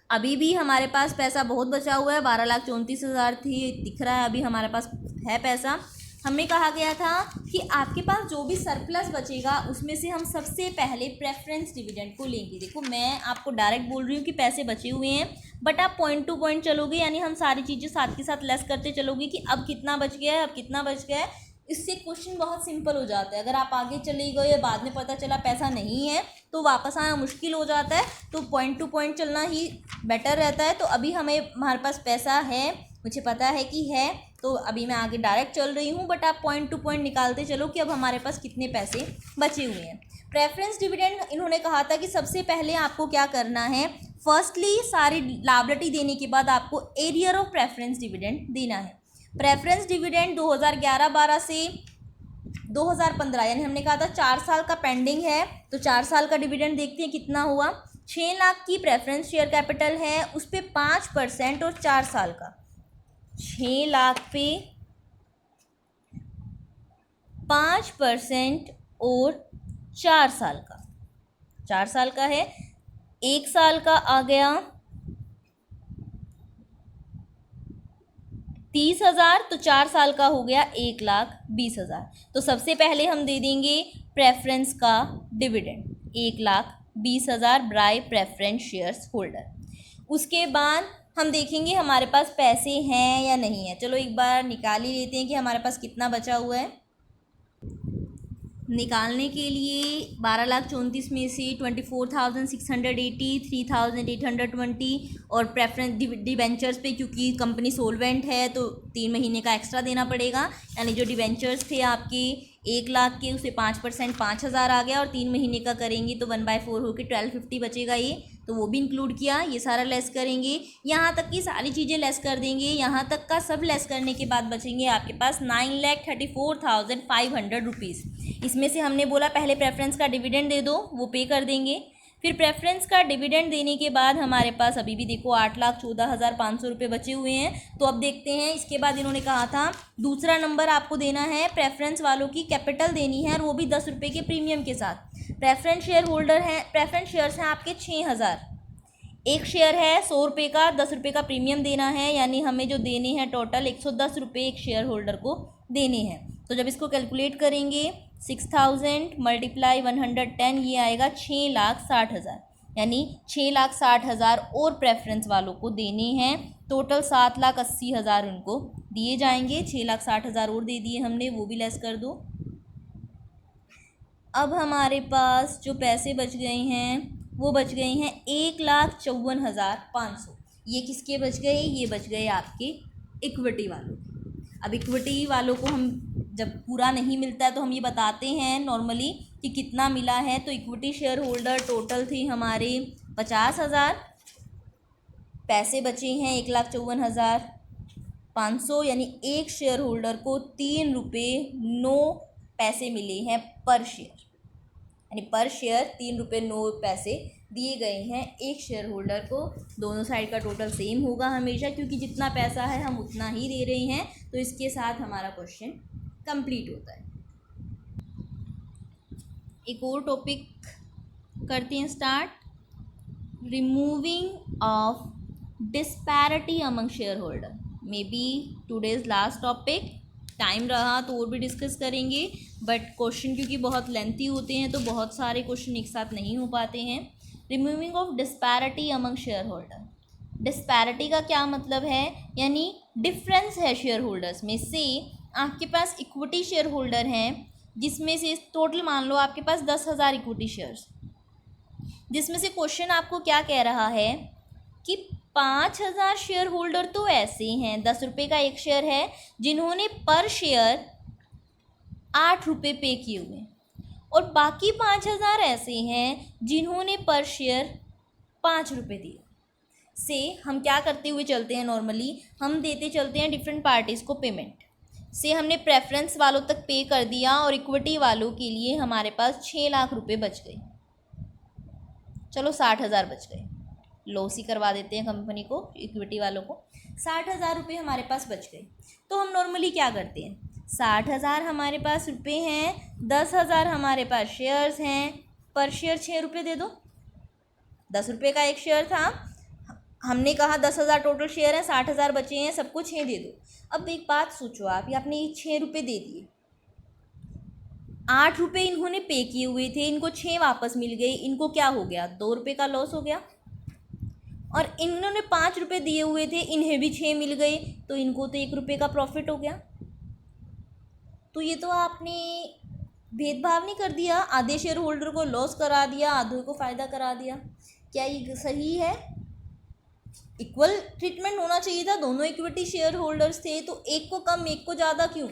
अभी भी हमारे पास पैसा बहुत बचा हुआ है, 12,34,000 थी, दिख रहा है अभी हमारे पास है पैसा। हमें कहा गया था कि आपके पास जो भी सरप्लस बचेगा उसमें से हम सबसे पहले प्रेफरेंस डिविडेंड को लेंगे। देखो मैं आपको डायरेक्ट बोल रही हूँ कि पैसे बचे हुए हैं, बट आप पॉइंट टू पॉइंट चलोगे, यानी हम सारी चीज़ें साथ के साथ लेस करते चलोगे कि अब कितना बच गया है, अब कितना बच गया है। इससे क्वेश्चन बहुत सिंपल हो जाता है। अगर आप आगे चले गए या बाद में पता चला पैसा नहीं है तो वापस आना मुश्किल हो जाता है, तो पॉइंट टू पॉइंट चलना ही बेटर रहता है। तो अभी हमारे पास पैसा है, मुझे पता है कि है, तो अभी मैं आगे डायरेक्ट चल रही हूँ, बट आप पॉइंट टू पॉइंट निकालते चलो कि अब हमारे पास कितने पैसे बचे हुए हैं। प्रेफरेंस डिविडेंड इन्होंने कहा था कि सबसे पहले आपको क्या करना है, फर्स्टली सारी लायबिलिटी देने के बाद आपको एरियर ऑफ प्रेफरेंस डिविडेंड देना है। प्रेफरेंस डिविडेंड 2011-12 से 2015, यानी हमने कहा था 4 साल का पेंडिंग है, तो 4 साल का डिविडेंड देखते हैं कितना हुआ। 6 लाख की प्रेफरेंस शेयर कैपिटल है, उस पर 5% और 4 साल का, 6 लाख पे 5% और 4 साल का, 4 साल का है, 1 साल का आ गया 30,000, तो 4 साल का हो गया 1,20,000। तो सबसे पहले हम दे देंगे प्रेफरेंस का dividend 1,20,000 bye preference shares holder. उसके बाद हम देखेंगे हमारे पास पैसे हैं या नहीं है। चलो एक बार निकाल ही लेते हैं कि हमारे पास कितना बचा हुआ है। निकालने के लिए 12,34,000 में से 24,680, 3,820 और प्रेफरेंस डिबेंचर्स पे, क्योंकि कंपनी सोलवेंट है तो 3 महीने का एक्स्ट्रा देना पड़ेगा, यानी जो डिबेंचर्स थे आपके 1 लाख के, उसे 5% 5,000 आ गया, और 3 महीने का करेंगे तो 1/4 होकर 1250 बचेगा ये, तो वो भी इंक्लूड किया। ये सारा लेस करेंगे, यहाँ तक की सारी चीज़ें लेस कर देंगे, यहाँ तक का सब लेस करने के बाद बचेंगे आपके पास 9,34,500 रुपीज़। इसमें से हमने बोला पहले प्रेफरेंस का डिविडेंड दे दो, वो पे कर देंगे। फिर प्रेफरेंस का डिविडेंड देने के बाद हमारे पास अभी भी देखो 8,14,500 रुपये बचे हुए हैं। तो अब देखते हैं, इसके बाद इन्होंने कहा था दूसरा नंबर आपको देना है, प्रेफरेंस वालों की कैपिटल देनी है, और वो भी 10 रुपये के प्रीमियम के साथ। प्रेफरेंस शेयर होल्डर हैं, प्रेफरेंस शेयर्स हैं आपके 6,000, एक शेयर है 100 रुपये का, 10 रुपये का प्रीमियम देना है, यानी हमें जो देने हैं टोटल 110 रुपये एक शेयर होल्डर को देने हैं। तो जब इसको कैलकुलेट करेंगे 6000 मल्टीप्लाई 110 ये आएगा 6,60,000, यानी 6,60,000 और प्रेफरेंस वालों को देने हैं। टोटल 7,80,000 उनको दिए जाएंगे। 6,60,000 और दे दिए हमने, वो भी लेस कर दो। अब हमारे पास जो पैसे बच गए हैं वो बच गए हैं 1,54,500। ये किसके बच गए? ये बच गए आपके इक्विटी वालों के। अब इक्विटी वालों को हम जब पूरा नहीं मिलता है तो हम ये बताते हैं नॉर्मली कि कितना मिला है। तो इक्विटी शेयर होल्डर टोटल थे हमारे 50,000, पैसे बचे हैं 1,54,500, यानी एक शेयर होल्डर को 3 रुपये 9 पैसे मिले हैं पर शेयर, यानी पर शेयर 3 रुपये 9 पैसे दिए गए हैं एक शेयर होल्डर को। दोनों साइड का टोटल सेम होगा हमेशा, क्योंकि जितना पैसा है हम उतना ही दे रहे हैं। तो इसके साथ हमारा क्वेश्चन कंप्लीट होता है। एक और टॉपिक करते हैं start, removing of disparity among share holder. May be today's last topic, time रहा तो और भी डिस्कस करेंगे, बट क्वेश्चन क्योंकि बहुत लेंथी होते हैं तो बहुत सारे क्वेश्चन एक साथ नहीं हो पाते हैं। Removing of disparity among share holder. Disparity का क्या मतलब है? यानी डिफरेंस है शेयर होल्डर्स में से। आपके पास इक्विटी शेयर होल्डर हैं जिसमें से टोटल मान लो आपके पास 10,000 इक्विटी शेयर्स, जिसमें से क्वेश्चन आपको क्या कह रहा है कि 5,000 शेयर होल्डर तो ऐसे हैं, 10 रुपये का एक शेयर है, जिन्होंने पर शेयर 8 रुपये पे किए हुए, और बाकी 5,000 ऐसे हैं जिन्होंने पर शेयर 5 रुपये दिए। से हम क्या करते हुए चलते हैं नॉर्मली, हम देते चलते हैं डिफरेंट पार्टीज़ को पेमेंट। से हमने प्रेफरेंस वालों तक पे कर दिया और इक्विटी वालों के लिए हमारे पास 6 लाख रुपए बच गए। चलो 60,000 बच गए, लॉस ही करवा देते हैं कंपनी को, इक्विटी वालों को। 60,000 रुपये हमारे पास बच गए। तो हम नॉर्मली क्या करते हैं, 60,000 हमारे पास रुपये हैं, 10,000 हमारे पास शेयर्स हैं, पर शेयर 6 रुपये दे दो। 10 रुपये का एक शेयर था, हमने कहा 10,000 टोटल शेयर है, 60,000 बचे हैं, सबको 6 दे दो। अब एक बात सोचो आप, ये आपने 6 रुपये दे दिए, 8 रुपये इन्होंने पे किए हुए थे, इनको 6 वापस मिल गए, इनको क्या हो गया, 2 रुपये का लॉस हो गया। और इन्होंने 5 रुपये दिए हुए थे, इन्हें भी 6 मिल गए, तो इनको तो 1 रुपये का प्रॉफिट हो गया। तो ये तो आपने भेदभाव नहीं कर दिया, आधे शेयर होल्डर को लॉस करा दिया, आधे को फ़ायदा करा दिया। क्या ये सही है? इक्वल ट्रीटमेंट होना चाहिए था, दोनों इक्विटी शेयर होल्डर्स थे, तो एक को कम एक को ज़्यादा क्यों?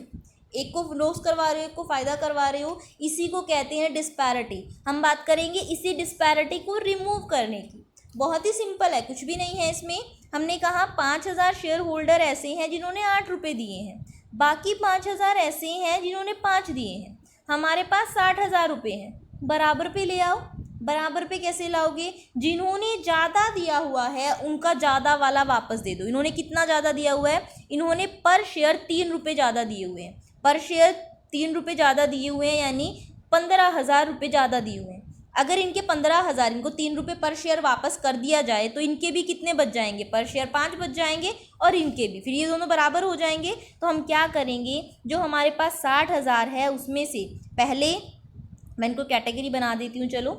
एक को लॉस करवा रहे हो, एक को फ़ायदा करवा रहे हो। इसी को कहते हैं डिस्पैरिटी। हम बात करेंगे इसी डिस्पैरिटी को रिमूव करने की। बहुत ही सिंपल है, कुछ भी नहीं है इसमें। हमने कहा 5,000 शेयर होल्डर ऐसे हैं जिन्होंने 8 रुपये दिए हैं, बाकी 5,000 ऐसे हैं जिन्होंने 5 दिए हैं। हमारे पास 60,000 रुपये हैं, बराबर पे ले आओ। बराबर पे कैसे लाओगे? जिन्होंने ज़्यादा दिया हुआ है उनका ज़्यादा वाला वापस दे दो। इन्होंने कितना ज़्यादा दिया हुआ है? इन्होंने पर शेयर 3 रुपये ज़्यादा दिए हुए हैं, पर शेयर 3 रुपये ज़्यादा दिए हुए हैं, यानी 15,000 रुपये ज़्यादा दिए हुए हैं। अगर इनके 15,000 इनको 3 रुपये पर शेयर वापस कर दिया जाए तो इनके भी कितने बच जाएंगे? पर शेयर 5 बच जाएंगे, और इनके भी, फिर ये दोनों बराबर हो जाएंगे। तो हम क्या करेंगे, जो हमारे पास 60,000 है उसमें से पहले मैं इनको कैटेगरी बना देती हूँ। चलो,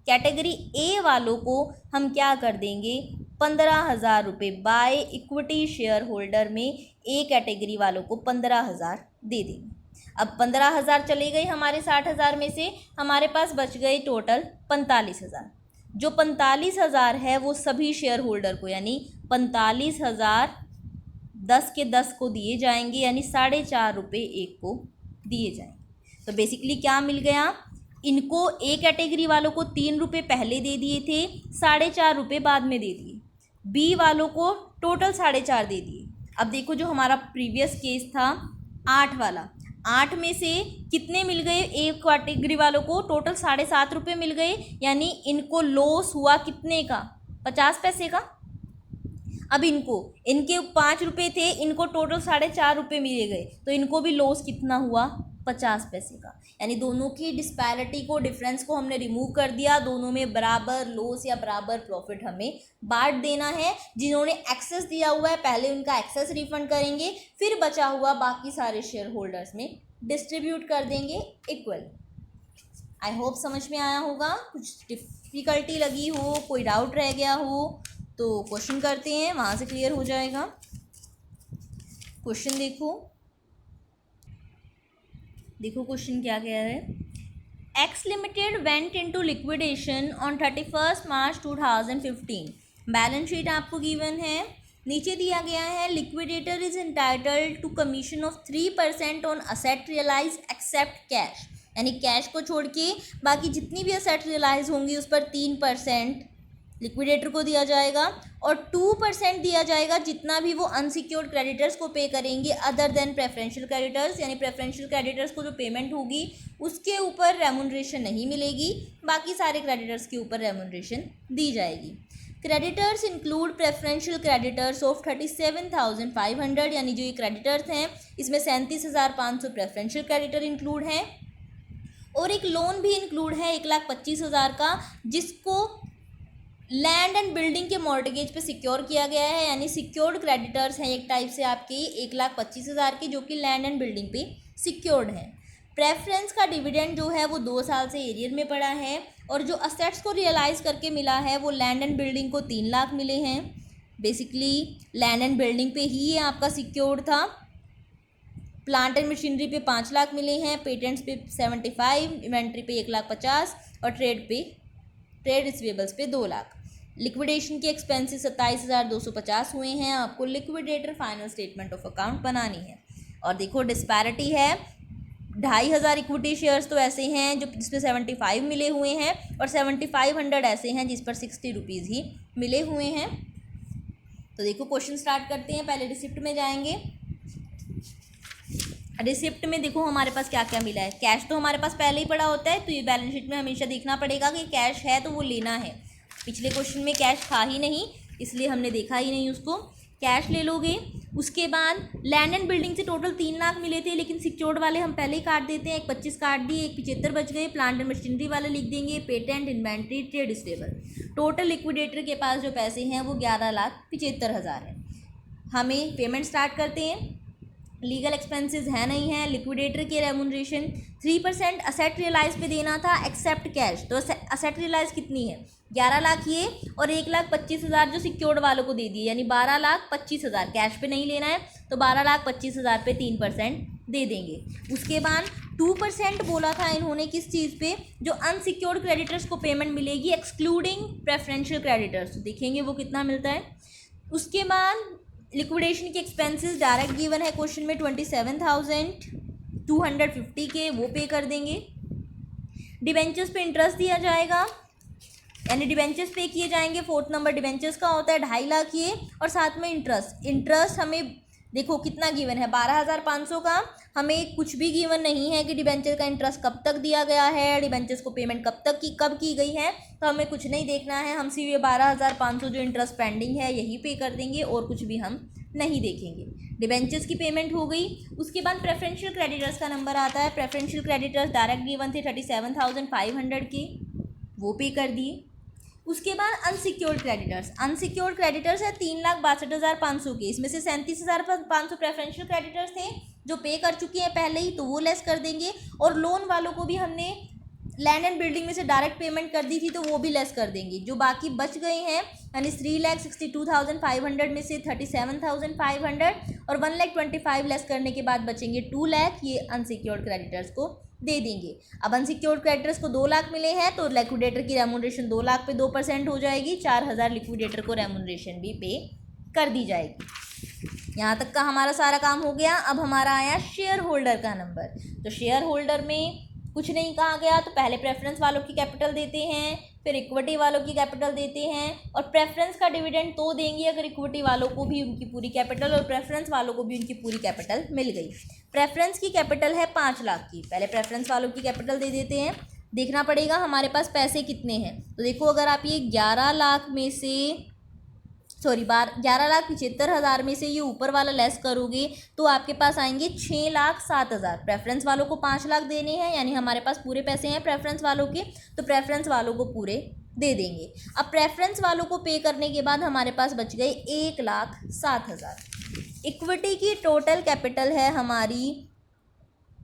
कैटेगरी ए वालों को हम क्या कर देंगे, 15,000 रुपये बाय इक्विटी शेयर होल्डर में ए कैटेगरी वालों को 15,000 दे देंगे। अब 15,000 चले गए हमारे 60,000 में से, हमारे पास बच गए टोटल 45,000। जो 45,000 है वो सभी शेयर होल्डर को, यानी 45,000 10 के 10 को दिए जाएंगे, यानी 4.5 रुपये एक को दिए जाएंगे। तो बेसिकली क्या मिल गया, इनको ए कैटेगरी वालों को 3 रुपये पहले दे दिए थे, 4.5 रुपये बाद में दे दिए। बी वालों को टोटल 4.5 दे दिए। अब देखो, जो हमारा प्रीवियस केस था 8 वाला, 8 में से कितने मिल गए ए कैटेगरी वालों को? टोटल 7.5 रुपये मिल गए, यानी इनको लॉस हुआ कितने का? 50 पैसे का। अब इनके 5 रुपये थे, इनको टोटल 4.5 रुपये मिले गए, तो इनको भी लॉस कितना हुआ? 50 पैसे का। यानी दोनों की डिस्पैरिटी को, डिफरेंस को हमने रिमूव कर दिया, दोनों में बराबर लॉस या बराबर प्रॉफिट हमें बांट देना है। जिन्होंने एक्सेस दिया हुआ है पहले उनका एक्सेस रिफंड करेंगे, फिर बचा हुआ बाकी सारे शेयर होल्डर्स में डिस्ट्रीब्यूट कर देंगे इक्वल। आई होप समझ में आया होगा। कुछ डिफ़िकल्टी लगी हो, कोई डाउट रह गया हो तो क्वेश्चन करते हैं, वहाँ से क्लियर हो जाएगा। क्वेश्चन देखो क्वेश्चन क्या कह रहा है। X limited went into liquidation on 31 March 2015। Balance sheet आपको गिवन है, नीचे दिया गया है liquidator is entitled to commission of 3% on asset realise except cash. यानी कैश को छोड़ के बाकी जितनी भी असेट रियलाइज होंगी उस पर 3% लिक्विडेटर को दिया जाएगा और 2% दिया जाएगा जितना भी वो अनसिक्योर्ड क्रेडिटर्स को पे करेंगे अदर देन प्रेफरेंशियल क्रेडिटर्स। यानी प्रेफरेंशियल क्रेडिटर्स को जो पेमेंट होगी उसके ऊपर रेमुनरेशन नहीं मिलेगी, बाकी सारे क्रेडिटर्स के ऊपर रेमुनरेशन दी जाएगी। Creditors include preferential creditors of 37,500। यानी जो ये क्रेडिटर्स हैं इसमें 37,500 प्रेफरेंशियल क्रेडिटर इंक्लूड हैं और एक लोन भी इंक्लूड है 1,25,000 का, जिसको लैंड एंड बिल्डिंग के मॉर्टगेज पे सिक्योर किया गया है। यानी सिक्योर्ड क्रेडिटर्स हैं एक टाइप से आपके 1,25,000 के, जो कि लैंड एंड बिल्डिंग पे सिक्योर्ड हैं। प्रेफरेंस का डिविडेंड जो है वो 2 साल से एरियर में पड़ा है और जो असेट्स को रियलाइज़ करके मिला है वो लैंड एंड बिल्डिंग को 3 लाख मिले हैं। बेसिकली लैंड एंड बिल्डिंग पे ही ये आपका सिक्योर्ड था। प्लांट एंड मशीनरी पे 5 लाख मिले हैं, पेटेंट्स पे 75, इन्वेंट्री पे 1,50,000 और ट्रेड रिसीवेबल्स पे 2 लाख। लिक्विडेशन के एक्सपेंसेस 27,250 हुए हैं। आपको liquidator final statement of account बनानी है। और देखो डिस्पैरिटी है, 2,500 इक्विटी शेयर्स तो ऐसे हैं जो जिस पे 75 मिले हुए हैं और 7,500 ऐसे हैं जिस पर 60 रुपीज़ ही मिले हुए हैं। तो देखो क्वेश्चन स्टार्ट करते हैं। पहले रिसिप्ट में जाएंगे। रिसिप्ट में देखो हमारे पास क्या क्या मिला है। कैश तो हमारे पास पहले ही पड़ा होता है, तो ये बैलेंस शीट में हमेशा देखना पड़ेगा कि कैश है तो वो लेना है। पिछले क्वेश्चन में कैश था ही नहीं, इसलिए हमने देखा ही नहीं उसको। कैश ले लोगे। उसके बाद लैंड एंड बिल्डिंग से टोटल 3 लाख मिले थे, लेकिन सिक्योर्ड वाले हम पहले ही काट देते हैं। एक 25 काट दिए, एक 75 बच गए। प्लांट एंड मशीनरी वाले लिख देंगे, patent, inventory, trade receivable. Total liquidator के पास जो पैसे हैं वो 11,75,000 है। हमें पेमेंट स्टार्ट करते हैं। लीगल एक्सपेंसेस है नहीं है। लिक्विडेटर के रेमुनरेशन 3% असेट रियलाइज पे देना था एक्सेप्ट कैश। तो असेट रियलाइज कितनी है? 11 लाख ये और 1,25,000 जो सिक्योर्ड वालों को दे दिए, यानी 12,25,000। कैश पे नहीं लेना है तो 12,25,000 पे 3% दे देंगे। उसके बाद 2% बोला था इन्होंने किस चीज़ पे? जो अनसिक्योर्ड क्रेडिटर्स को पेमेंट मिलेगी एक्सक्लूडिंग प्रेफरेंशियल क्रेडिटर्स। तो देखेंगे वो कितना मिलता है। उसके बाद लिक्विडेशन के एक्सपेंसेस डायरेक्ट गिवन है क्वेश्चन में 27,250 के, वो पे कर देंगे। डिबेंचर्स पे इंटरेस्ट दिया जाएगा, यानी डिबेंचर्स पे किए जाएंगे। 4th नंबर डिबेंचर्स का होता है 2.5 लाख ये, और साथ में इंटरेस्ट हमें देखो कितना गिवन है 12,500 का। हमें कुछ भी गिवन नहीं है कि डिबेंचर का इंटरेस्ट कब तक दिया गया है, डिबेंचर्स को पेमेंट कब की गई है, तो हमें कुछ नहीं देखना है। हम सिर्फ ये 12,500 जो इंटरेस्ट पेंडिंग है यही पे कर देंगे और कुछ भी हम नहीं देखेंगे। डिबेंचर्स की पेमेंट हो गई। उसके बाद प्रेफरेंशियल क्रेडिटर्स का नंबर आता है। प्रेफरेंशियल क्रेडिटर्स डायरेक्ट गिवन थे 37,500 के, वो पे कर दिए। उसके बाद अनसिक्योर्ड क्रेडिटर्स है 3,62,500 के। इसमें से 37,500 प्रेफरेंशियल क्रेडिटर्स थे जो पे कर चुके हैं पहले ही, तो वो लेस कर देंगे। और लोन वालों को भी हमने लैंड एंड बिल्डिंग में से डायरेक्ट पेमेंट कर दी थी, तो वो भी लेस कर देंगे। जो बाकी बच गए हैं यानी 3,62,500 में से 37,500 और 1,25,000 लेस करने के बाद बचेंगे 2 लाख, ये अनसिक्योर्ड क्रेडिटर्स को दे देंगे। अब अनसिक्योर्ड क्रेडिटर्स को 2 लाख मिले हैं तो लिक्विडेटर की रेमुनरेशन 2 लाख पे 2% हो जाएगी। 4,000 लिक्विडेटर को रेमुनरेशन भी पे कर दी जाएगी। यहाँ तक का हमारा सारा काम हो गया। अब हमारा आया शेयर होल्डर का नंबर। तो शेयर होल्डर में कुछ नहीं कहा गया, तो पहले प्रेफरेंस वालों की कैपिटल देते हैं, फिर इक्विटी वालों की कैपिटल देते हैं और प्रेफरेंस का डिविडेंड तो देंगे अगर इक्विटी वालों को भी उनकी पूरी कैपिटल और प्रेफरेंस वालों को भी उनकी पूरी कैपिटल मिल गई। प्रेफरेंस की कैपिटल है 5 लाख की, पहले प्रेफरेंस वालों की कैपिटल दे देते हैं। देखना पड़ेगा हमारे पास पैसे कितने हैं। तो देखो अगर आप ये 11 लाख में से 11,75,000 में से ये ऊपर वाला लेस करोगे तो आपके पास आएंगे 6,07,000। प्रेफरेंस वालों को 5 लाख देने हैं, यानी हमारे पास पूरे पैसे हैं प्रेफरेंस वालों के, तो प्रेफरेंस वालों को पूरे दे देंगे। अब प्रेफरेंस वालों को पे करने के बाद हमारे पास बच गए 1,07,000। इक्विटी की टोटल कैपिटल है हमारी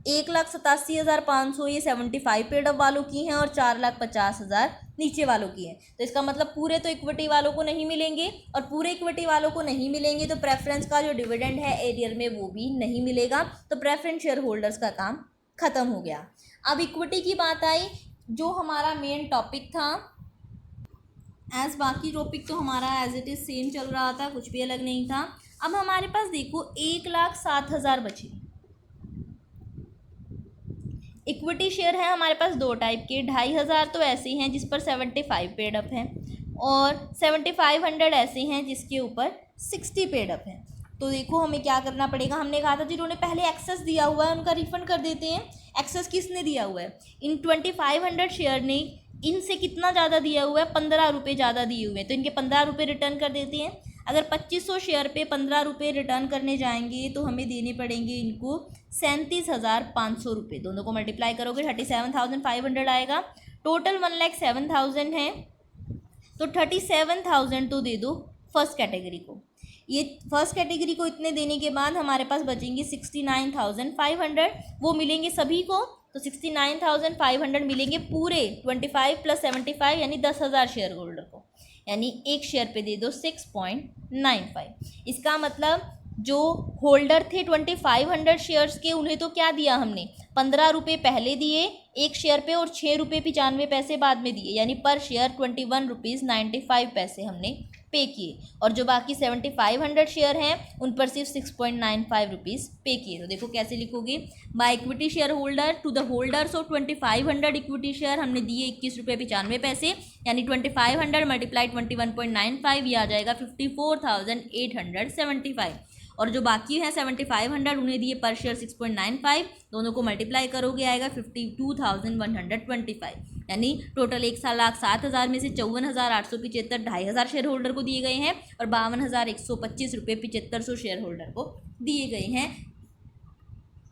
1,87,500, ये 75 पेड अप वालों की हैं, और 4,50,000 नीचे वालों की हैं। तो इसका मतलब पूरे तो इक्विटी वालों को नहीं मिलेंगे, और पूरे इक्विटी वालों को नहीं मिलेंगे तो प्रेफरेंस का जो डिविडेंड है एरियर में वो भी नहीं मिलेगा। तो प्रेफरेंस शेयर होल्डर्स का काम ख़त्म हो गया। अब इक्विटी की बात आई, जो हमारा मेन टॉपिक था। एज बाकी टॉपिक तो हमारा एज इट इज़ सेम चल रहा था, कुछ भी अलग नहीं था। अब हमारे पास देखो 1,07,000 बचे। इक्विटी शेयर है हमारे पास दो टाइप के, 2,500 तो ऐसे हैं जिस पर 75 पेड अप हैं, और 7,500 ऐसे हैं जिसके ऊपर 60 पेड अप हैं। तो देखो हमें क्या करना पड़ेगा, हमने कहा था जिन्होंने पहले एक्सेस दिया हुआ है उनका रिफंड कर देते हैं। एक्सेस किसने दिया हुआ है, इन 2,500 शेयर ने इनसे कितना ज़्यादा दिया हुआ है, 15 रुपये ज़्यादा दिए हुए हैं, तो इनके 15 रुपये रिटर्न कर देते हैं। अगर 2,500 शेयर पे 15 रुपये रिटर्न करने जाएंगे तो हमें देने पड़ेंगे इनको 37,500 रुपये। दोनों को मल्टीप्लाई करोगे 37,500 आएगा। टोटल 1,07,000 है, तो 37,000 तो दे दो फर्स्ट कैटेगरी को। ये फर्स्ट कैटेगरी को इतने देने के बाद हमारे पास बचेंगे 69,500, वो मिलेंगे सभी को। तो 69,500 मिलेंगे पूरे 25 + 75 यानी 10,000 शेयर होल्डर को, यानी एक शेयर पे दे दो 6.95। इसका मतलब जो होल्डर थे 2,500 शेयर्स के, उन्हें तो क्या दिया हमने, 15 रुपये पहले दिए एक शेयर पे, और 6 रुपये 95 पैसे बाद में दिए, यानी पर शेयर 21 रुपीज़ 95 पैसे हमने पे किए। और जो बाकी 7,500 शेयर हैं उन पर सिर्फ 6.95 रुपीज़ पे किए। तो देखो कैसे लिखोगे, by equity share holder to the holders of 2,500 equity share हमने दिए 21 रुपये 95 पैसे, यानी 2,500 मल्टीप्लाई 21.95, ये आ जाएगा 54,875। और जो बाकी हैं 7,500 उन्हें दिए पर शेयर 6.95, दोनों को मल्टीप्लाई करोगे आएगा 52,125, यानी टोटल 1,07,000 में से 54,875 2,500 शेयर होल्डर को दिए गए हैं, और 52,125 रुपये 7,500 शेयर होल्डर को दिए गए हैं,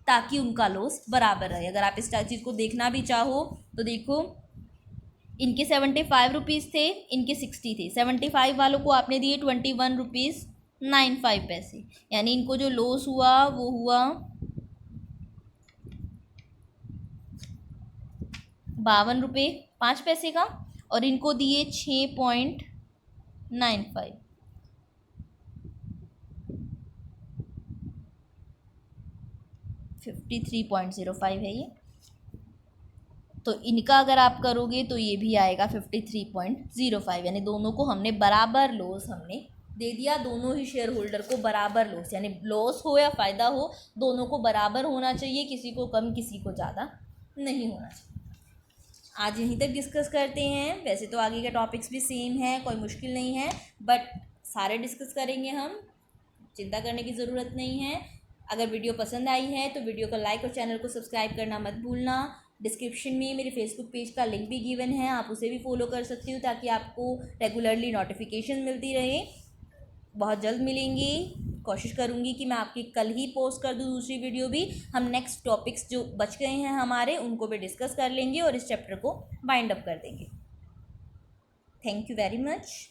ताकि उनका लॉस बराबर रहे। अगर आप इस चीज़ को देखना भी चाहो तो देखो, इनके 75 रुपीज़ थे, इनके 60 थे। 75 वालों को आपने दिए 21 रुपीज़ 95 पैसे, यानी इनको जो लॉस हुआ वो हुआ 52 रुपये 5 पैसे का, और इनको दिए 6.95, 53.05 है ये। तो इनका अगर आप करोगे तो ये भी आएगा 53.05, यानी दोनों को हमने बराबर लॉस हमने दे दिया, दोनों ही शेयर होल्डर को बराबर लॉस, यानी लॉस हो या फ़ायदा हो दोनों को बराबर होना चाहिए, किसी को कम किसी को ज़्यादा नहीं होना चाहिए। आज यहीं तक डिस्कस करते हैं। वैसे तो आगे के टॉपिक्स भी सेम है, कोई मुश्किल नहीं है, बट सारे डिस्कस करेंगे हम, चिंता करने की ज़रूरत नहीं है। अगर वीडियो पसंद आई है तो वीडियो को लाइक और चैनल को सब्सक्राइब करना मत भूलना। डिस्क्रिप्शन में मेरे फेसबुक पेज का लिंक भी गिवन है, आप उसे भी फॉलो कर सकते हो ताकि आपको रेगुलरली नोटिफिकेशन मिलती रहे। बहुत जल्द मिलेंगे, कोशिश करूँगी कि मैं आपकी कल ही पोस्ट कर दूँ दूसरी वीडियो भी। हम नेक्स्ट टॉपिक्स जो बच गए हैं हमारे उनको भी डिस्कस कर लेंगे और इस चैप्टर को वाइंड अप कर देंगे। Thank you very much.